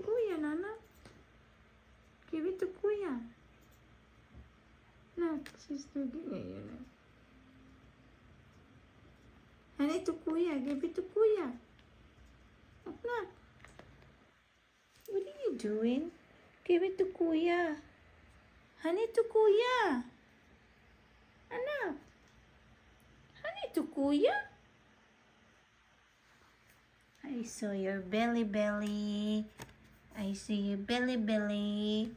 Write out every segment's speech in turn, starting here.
Kuya, Nana. Give it to Kuya. Look, she's looking at you now. Hand it to Kuya. Give it to Kuya. Look. What are you doing? Give it to Kuya. Hand it to Kuya. Anak. Hand it to Kuya. I saw your belly. I see your belly.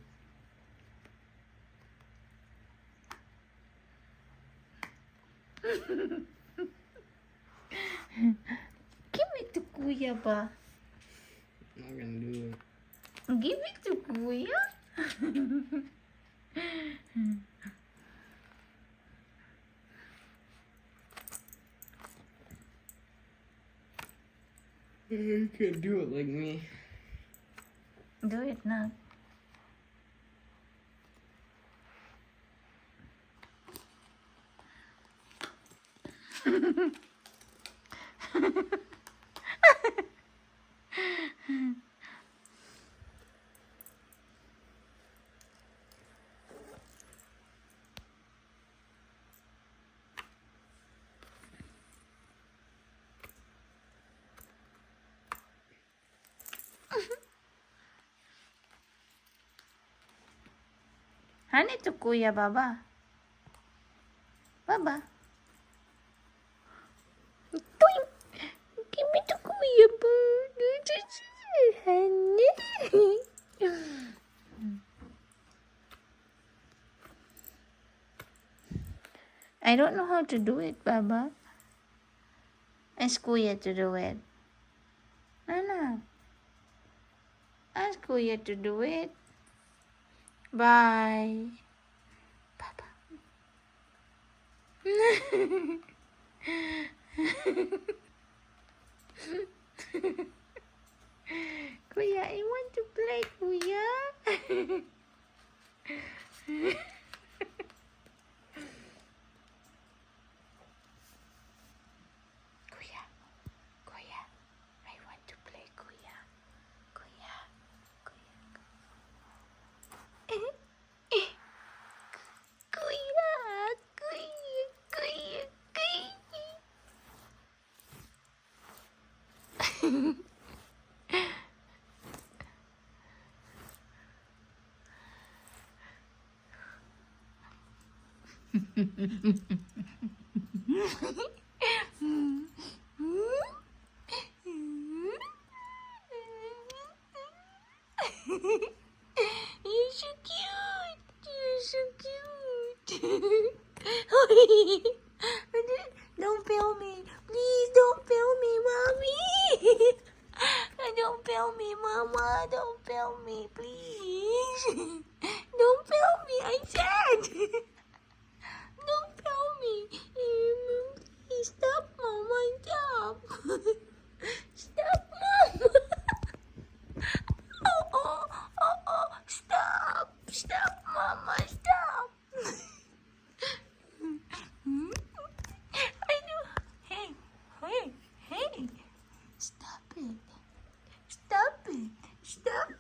Give it to Kuya ba? I'm not gonna do it. Give it to Kuya. You can't do it like me. Do it now. Hand it to Kuya, Baba. Baba. Twink. Give me to Kuya, Honey. I don't know how to do it, Baba. Ask Kuya to do it. Nana. Ask Kuya to do it. Bye. Baba. Kuya, I want to play, Kuya. Kuya, I want to play, Kuya. Kuya. You're so cute. Don't film me. Please don't film me, Mommy. Don't film me, Mama. Don't film me, please. Don't film me, I said. Don't film me. Please stop, Mama. Stop. Stop, Mama. Oh. Stop, Mama. Stop. I know. Hey. Stop it. Stop.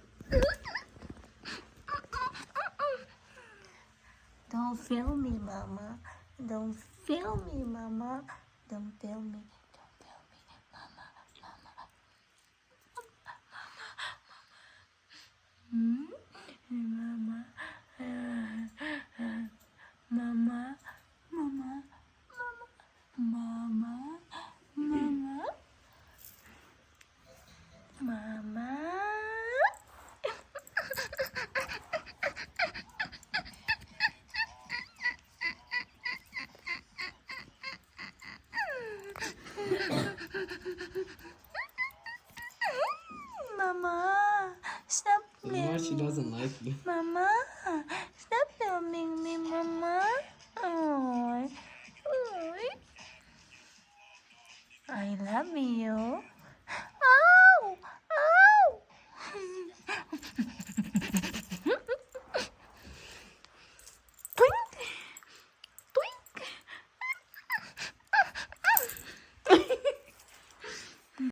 Don't film me, Mama. Don't film me, Mama. Don't film me. Mama. Mama, stop You know why she doesn't like you?